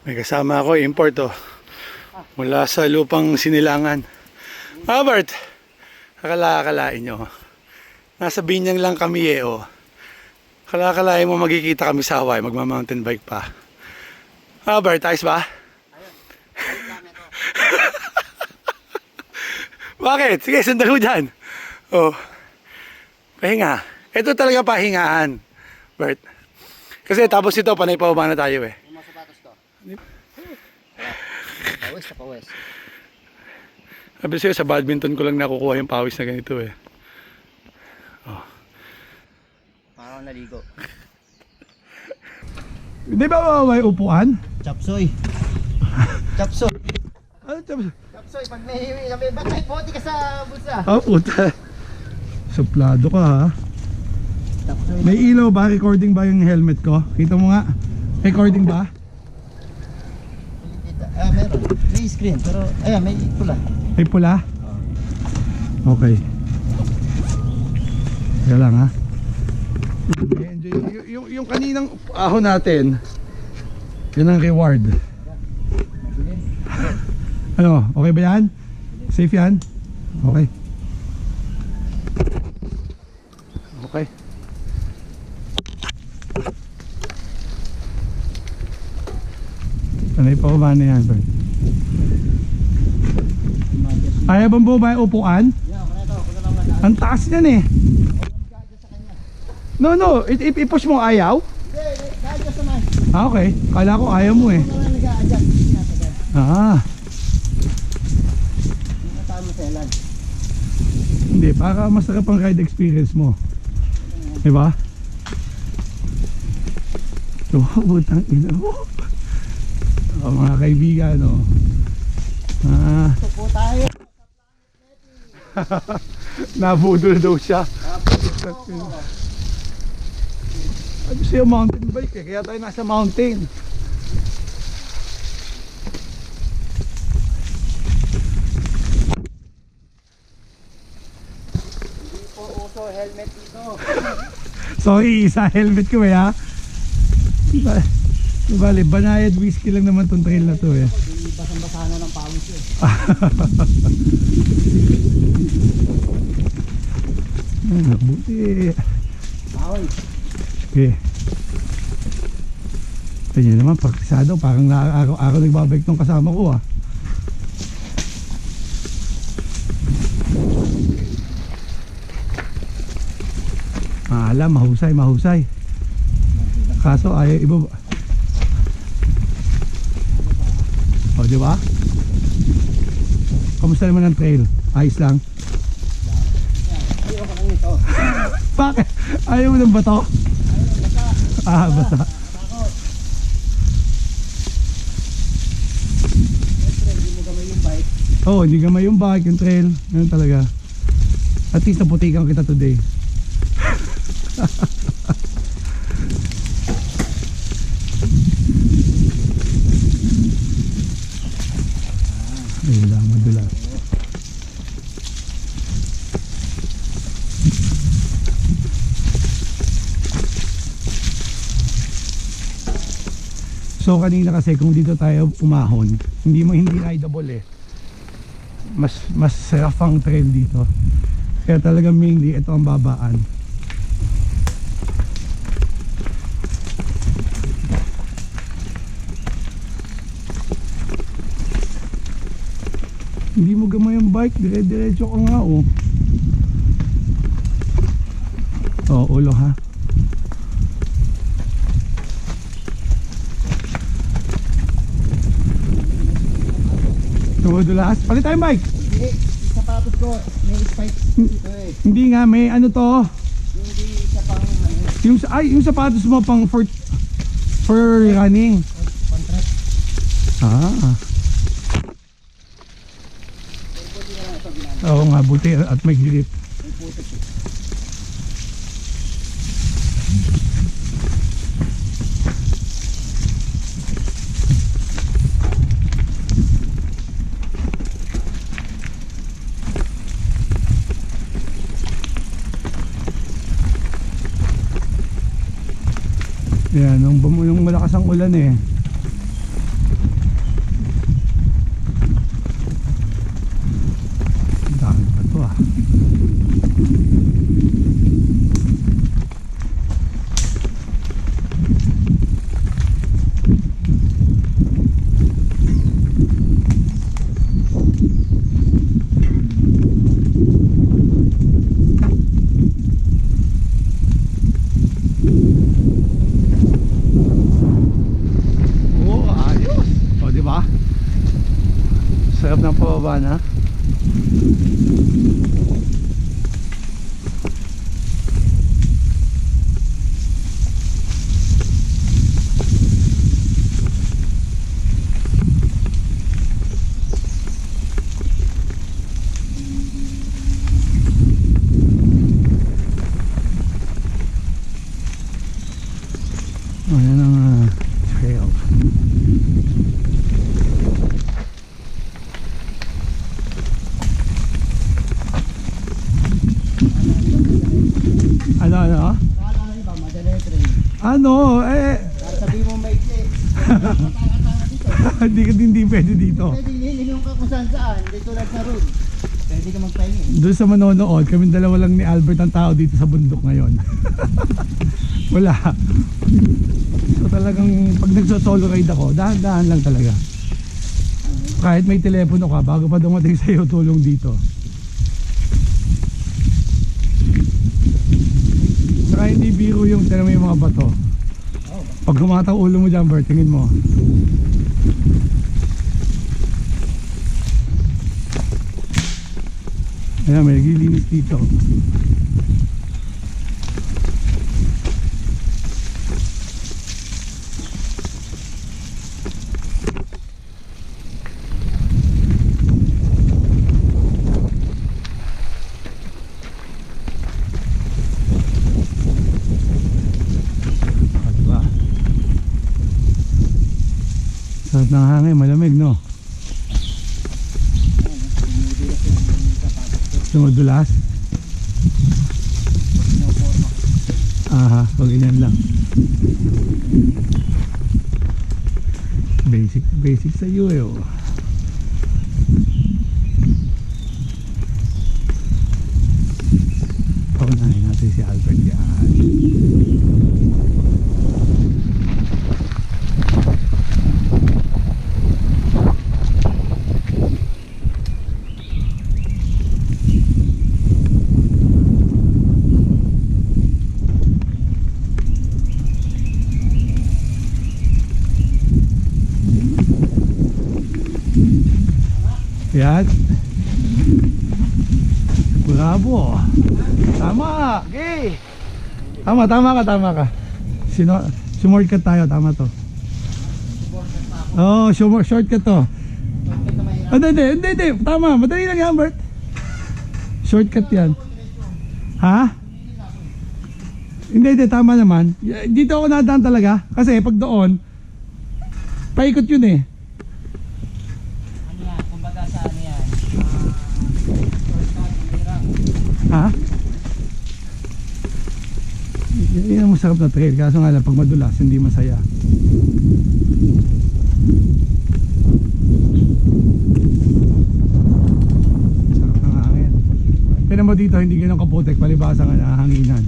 May kasama ako, import oh. Mula sa lupang Sinilangan. Bert, akalain nyo. Nasa Binyang lang kami oh. Akalain mo magkikita kami sa Hawaii, magma-mountain bike pa. Bert, ayos ba? Bakit? Sige, sandal mo dyan. Oh. Pahinga. Ito talaga pahingaan, Bert. Kasi tapos ito, panay pa na tayo eh. Yung mga sapatos ko. Pawis na pawis. Sabi sa'yo, sa badminton ko lang nakukuha yung pawis na ganito eh. Oh. Parang naligo. Di ba may upuan? Chapsoy. Chapsoy. Ano tapos? Chapsoy, pag may batay po, di ka sa bulsa. Oh, puta. Suplado ka ha. Chapsoy. May ilaw ba? Recording ba yung helmet ko? Kita mo nga. Recording ba? Meron. May screen, pero ayan, may pula. May pula? Okay. Kaya lang ha. Enjoy. Yung kaninang ahon natin, yun ang reward. Ano? Okay ba yan? Safe yan? Okay. Okay. Sanay pa ba na yan, Bert? Ayaw bang buba yung upuan? Ang taas yan eh. No, i-push mo ayaw? Ah, okay. Kala ko ayaw mo eh. Ah. Hindi, para masarap ang ride experience mo. Diba? So, butang ina mo. O mga kaibigan, o. Ito po tayo. Nabudol daw siya. Ano siya mountain bike eh, kaya tayo nasa mountain. Hindi po uso helmet dito. Sorry, isa helmet ko eh ha. Bale, banayad whiskey lang naman tong trail na to eh. Hindi basang-basa na ng pawis eh. Buti. Bawal. Okay. Tingnan naman, praktisado. Parang araw-araw nagbabike tong kasama ko ah. Alam, mahusay. Kaso ayaw iba. O, di ba? Kamusta naman ang trail? Ayos lang. Ayaw ka lang ito. Bakit? Ayaw mo ng bato? Ah, basa. Takot. Siyempre, hindi mo gamay yung bike. Oo, hindi gamay yung bike, yung trail. Ganun talaga. At least naputikan kita today. Ayun lang, madulas. So kanina kasi kung dito tayo umahon, hindi rideable eh. Mas rough ang trail dito. Kaya talaga mainly ito ang babaan. Hindi mo gamay yung bike, dire-diretso ka nga oh. Oh, ulo ha. Tumudulas. Palit tayong bike. Hindi, yung sapatos ko, may spike dito eh. Hindi nga, may ano to. Hindi siya pang ano, Yung sapatos mo pang for running. contract. Ah. Oo nga, buti at may grip. May putik eh. Yan, yung malakas ang ulan eh. Hirap ng pababa na. Oh, yan ang trail. Ano? Akala na iba, madala yung train. Ano? Para sabihin mo may tanga-tanga dito. Hindi pwede dito. Pwede hihilong ka kung saan saan. Hindi tulad sa road. Pwede ka magpahinga eh. Doon sa manonood, kaming dalawa lang ni Albert ang tao dito sa bundok ngayon. Wala. So talagang pag nagso-solo ride ako, dahan-dahan lang talaga. Kahit may telepono ka, bago pa dumating sa'yo tulong dito. Saka hindi biro yung tinamo yung mga bato. Pag humataw ulo mo dyan, Bert, tingin mo. Ayan, may naglilinis dito. Diba? Sarap ng hangin, malamig, no? Tumudulas? Aha, pag ilan lang. Basic sa iyo eh. Oh. Paunahin natin si Albert yan. Yan. Bravo. Tama. Okay. Tama ka. Shortcut tayo, tama to. Oh, shortcut to. Hindi. Tama, madali lang yan, Bert. Shortcut yan. Ha? Hindi, tama naman. Dito ako nadaan talaga. Kasi pag doon, paikot yun eh. Ha? Yan ang masarap na trail. Kaso nga lang pag madulas hindi masaya. Sarap ng hangin. Pero mo dito hindi ganun kaputek. Palibasa nga nahanginan.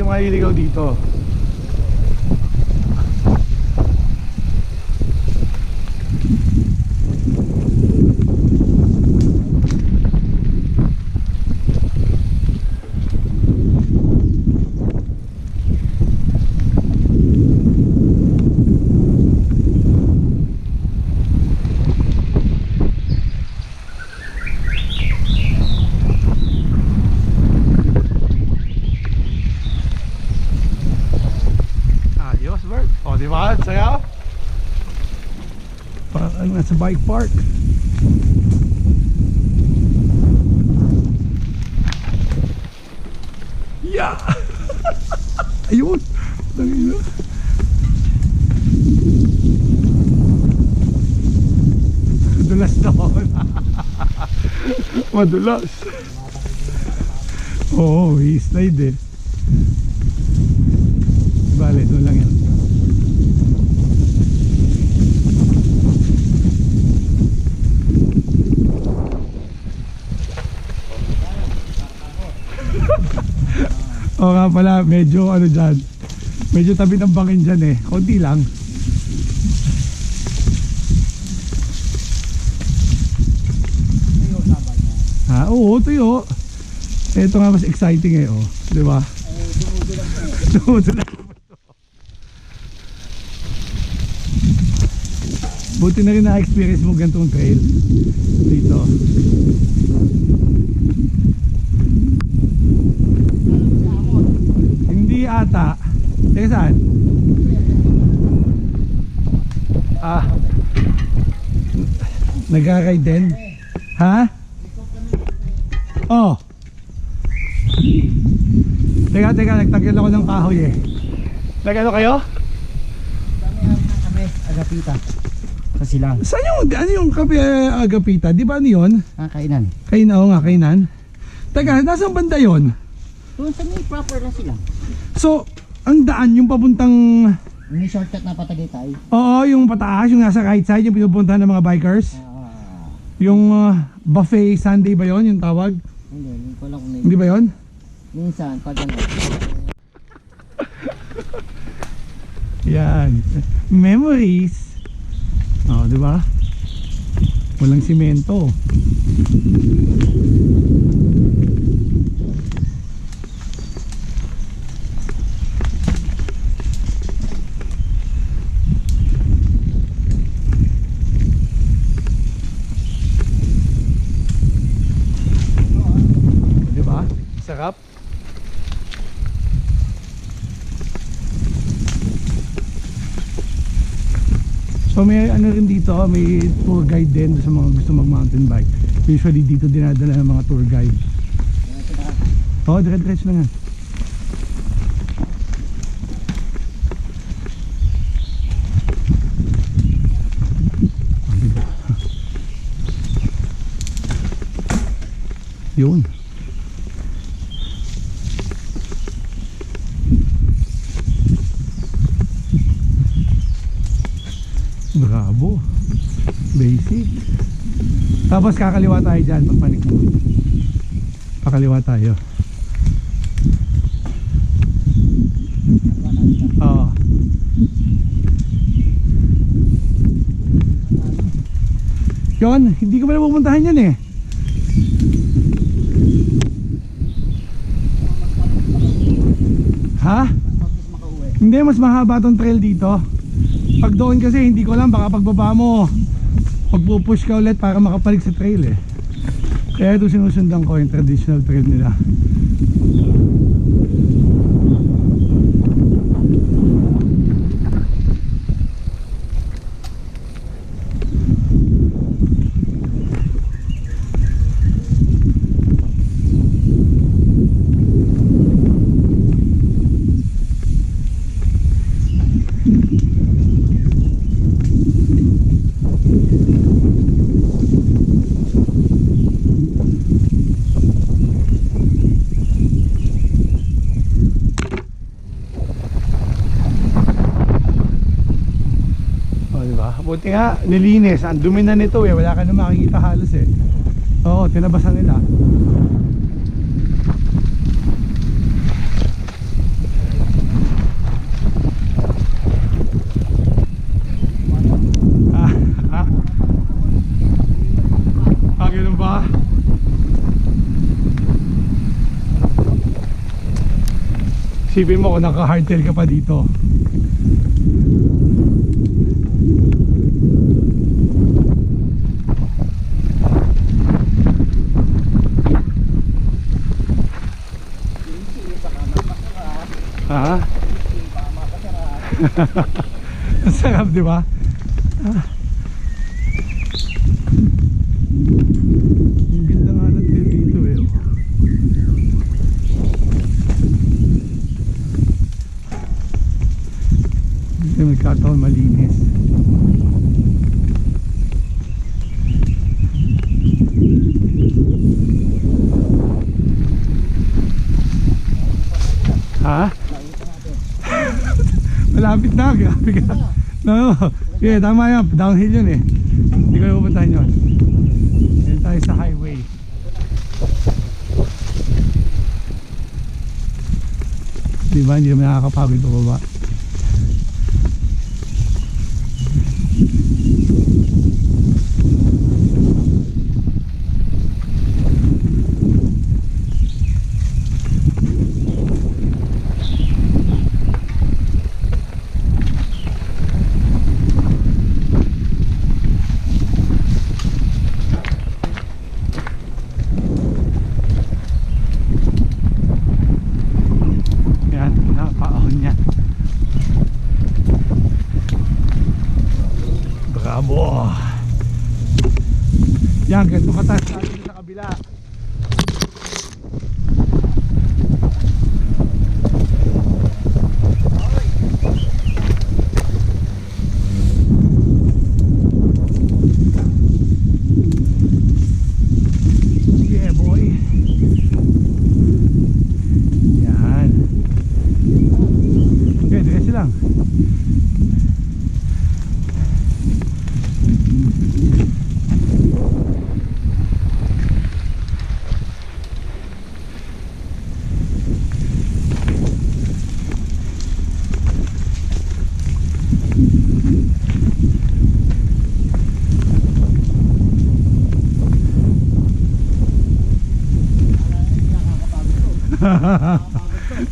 Maliligaw dito. O, di ba? Saya? Parang nasa bike park. Yeah! Ayun! Madulas naman. Madulas. Oo, i-slide eh. Bale, doon lang yan. Oo nga pala, medyo ano dyan. Medyo tabi ng bangin dyan eh. Konti lang. Tuyo, sabay na. Ah, oo, tuyo. Ito nga mas exciting eh, oh. Di ba? Dumudo lang tayo. Dumudulas. Buti na rin na-experience mo ganitong trail dito. Hindi ata. Teka saan? Ah, nag-ride din? Ha? Oh. Teka, nagtagil ako ng kahoy eh. Nag-ano kayo? Kami, agapita. Sa silang. Saan yung, ano yung kape agapita? Di ba ano yun? Kainan. Kainan, oo nga, kainan. Teka, nasaan banda yun? Doon sa may proper na silang. So, ang daan, yung papuntang, May shortcut na Patagaytay. oo, yung pataas, yung nasa right side, yung pinupuntahan ng mga bikers. Yung buffet Sunday ba yun, yung tawag? Hindi ko lang kung Hindi ba yun? minsan, pag ano. Yan. Memories. Oh, di ba? Walang simento. Di ba? Sarap. So may ano rin dito, may tour guide din sa mga gusto mag mountain bike. Usually dito dinadala ng mga tour guide. Oo, dire-diretso lang yan. Yun. Bravo. Basic. Tapos kakaliwa tayo dyan. Pagpanik mo. Pakaliwa tayo. Oo. Yun. Hindi ko pa napupuntahan yan eh. Ha? Hindi, mas mahaba tong trail dito. Pag doon kasi hindi ko lang, baka pagbaba mo magpupush ka ulit para makapalik sa trail eh. Kaya ito sinusundan ko yung traditional trail nila. Buti nga, nilinis. Ang dumi na nito eh. Wala ka na makikita halos eh. Oo, tinabasan nila. Ganun ba? Sipin mo kung naka-hardtail ka pa dito. Ha? Ang sarap, di ba? Ang ganda nga ng trail dito eh. Hindi magkataon malinis. Ha? Malapit na, grabe ka. No, yeah, tama yan, downhill yun eh. Hindi ko na pupuntahan yun. Yan tayo sa highway. di ba? Hindi naman nakakapagod pababa. Bravo! Yan, ganito kataas natin sa kabila. Yeah, boy! Yan. Okay, diretso lang.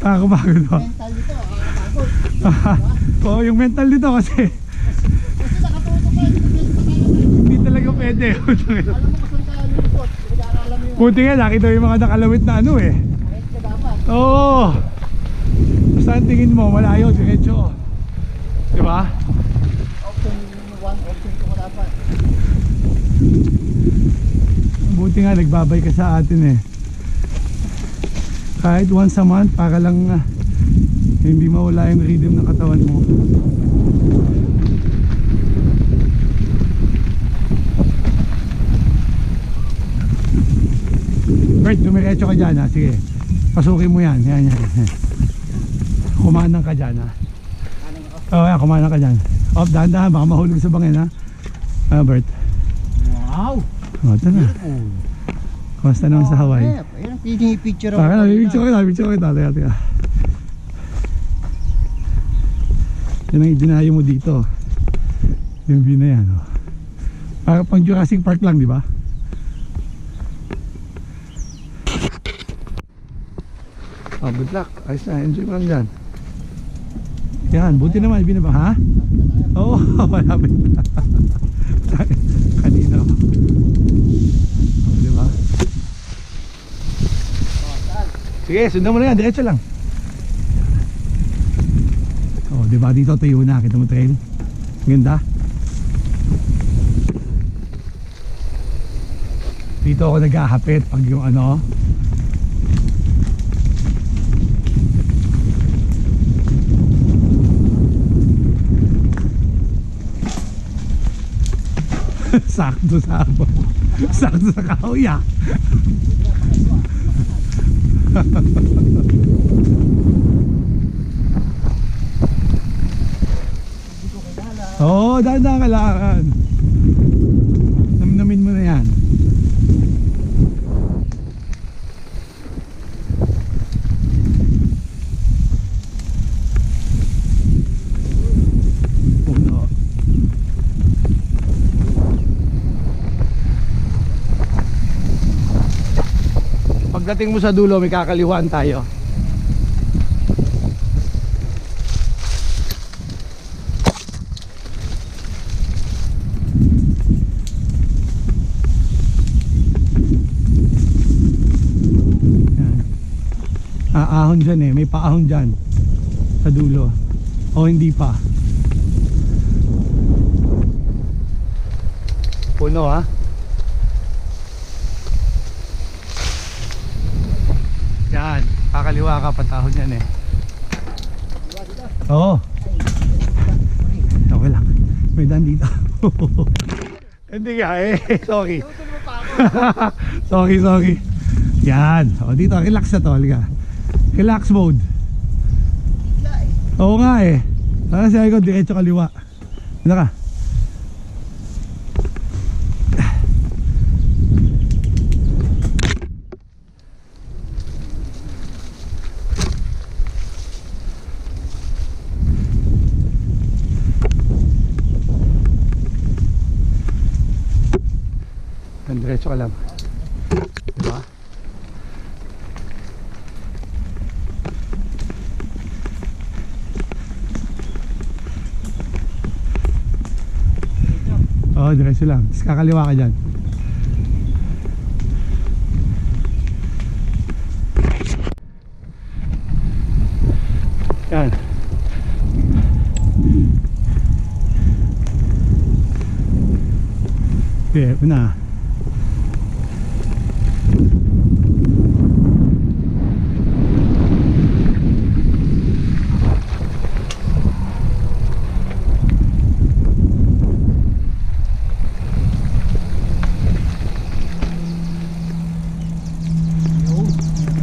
Nakakapagod ba? Mental dito, nakakapagod. Oo, yung mental dito kasi Kasi nakatutok ka, hindi talaga pwede. alam mo kung saan ka lulupot. Pinag-aaralan mo yun. Buti nga, nakita yung mga nakalawit na ano eh. Kahit ka dapat. Oo. Saan tingin mo? Malayo, diretso. Diba? Option 1, option 2 ka dapat. Buti nga, nagbabay ka sa atin eh. Kahit once a month para lang hindi mawala yung rhythm ng katawan mo. Bert, dumiretso ka dyan ha. Sige, pasukin mo yan. Yan. Kumanang ka dyan ha. Oo, yan, kumanang ka dyan. Dahan-dahan, baka mahulog sa bangin ha. Bert. Wow! O, ito na. Kamusta naman sa Hawaii? Ayan, pinipicture ako. Taka na, picture kita. Teka. Yan ang idinayo mo dito. Yung view na yan. Oh. Para pang Jurassic Park lang, di ba? Oh, good luck. Ayos na, enjoy mo lang dyan. Yan, buti naman, binaba, ha? Oo, malapit na. Kanina. Oh, di ba? Sige, sundan mo na yan, diretso lang. Oh, di ba dito tayo na, kita mo trail. Ganda. Dito ako naghahapit pag yung ano. Sakto sa abon. Sakto sa kauya. Oo, dahan-dahan ka lang. Namnamin mo na yan. Puno. Pagdating mo sa dulo, may kakaliwaan tayo. Ahon dyan eh, may paahon dyan sa dulo. O hindi pa. Puno ha. Yan, kakaliwa ka, patahon yan eh. Oo. Okay lang, may daan dito. Hindi nga eh, sorry. Sorry. Yan, o dito, relax na to, halika. Relax mode. Oo nga eh. Para sabi ko, diretso kaliwa. Ano ka? diretso ka lang. Diba? Oo, diretso lang. Tapos kakaliwa ka dyan. Yan. Okay, una.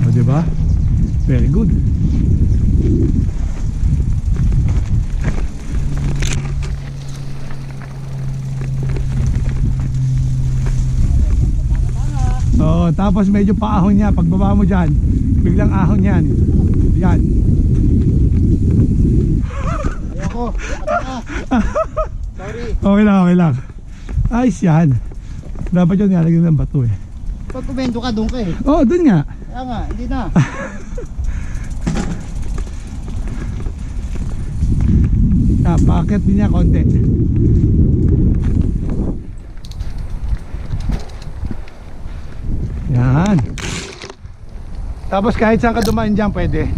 O, diba? Very good. Oo, tapos medyo paahon niya. Pagbaba mo dyan, biglang ahon yan. Yan. Ayoko. Sorry. Okay lang, okay lang. Ayos yan. Dapat yun nilagyan ng bato eh. Pag kumendo ka, doon ka eh. Oo, dun nga. Kaya nga, hindi na. Pakit din niya konti. Yan. Tapos kahit saan ka dumaan dyan pwede.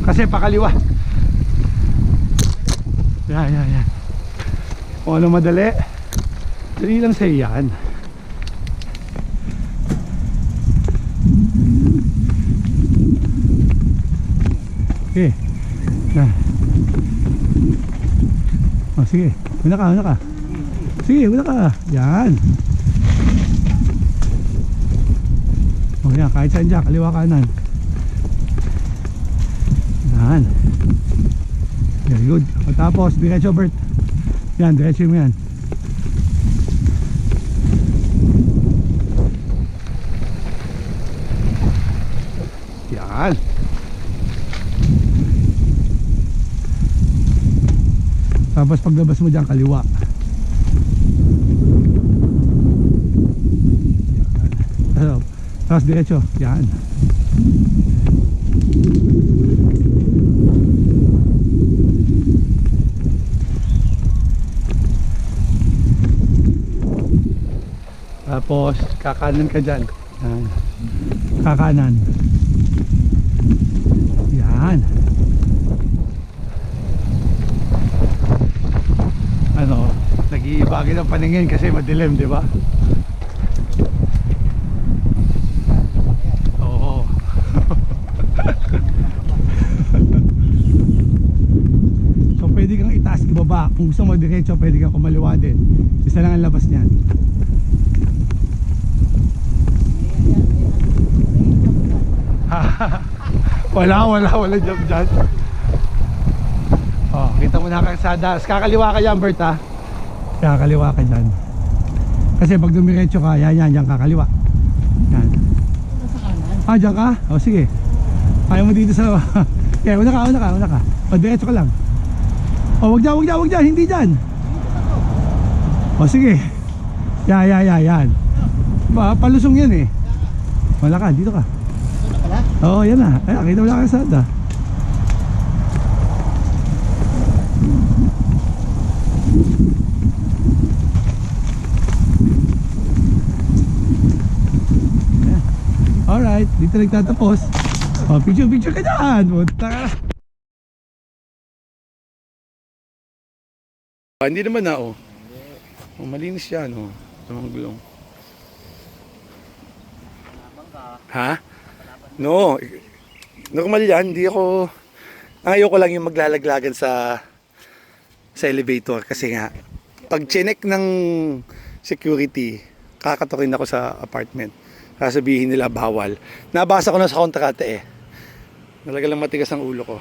Kasi pakaliwa. Yan. Kung ano madali, dali lang sa'yo yan. Okay. Yan. Oh, sige. Una ka. Sige, una ka. Yan. Oh, yan. Kahit saan dyan. Kaliwa kanan. Yan. Very good. O, tapos, diretso, Bert. Yan, diretso mo yan. Yan. Tapos paglabas mo dyan, kaliwa. Yan. Tapos diretso. Yan. Tapos kakanan ka dyan. Yan. Kakanan. Yan. Ano, nag-iibagin ang paningin kasi madilim, di ba? Oo. So pwede kang itaas, ibaba. Kung gusto mo diretso, pwede kang kumaliwa din. Isa lang ang labas niyan. Wala jump dyan. Oh, kita mo na kalsada. Kakaliwa ka dyan, Bert, ha? Kakaliwa ka dyan. Kasi pag dumiretso ka, yan, kakaliwa. Yan. Sa kanan. Ah, dyan ka? O, sige. Kaya mo dito sa... Kaya, una ka. O, diretso ka lang. O, wag dyan, hindi dyan. O, sige. Yan. Palusong yan eh. Wala ka, dito ka. Ito na pala. Oo, yan na. Kita mo na kalsada. Alright, dito nagtatapos. Oh, picture ka dyan. Punta ka. Hindi naman na, oh. Oh, malinis yan, oh. Sa mga gulong. Ha? No. Normal yan. Hindi ako... Ayoko lang yung maglalaglagan sa elevator. Kasi nga, pag chinek ng security, kakatukin ako sa apartment. Sasabihin nila bawal. Nabasa ko na sa kontrata eh. Talaga lang matigas ang ulo ko.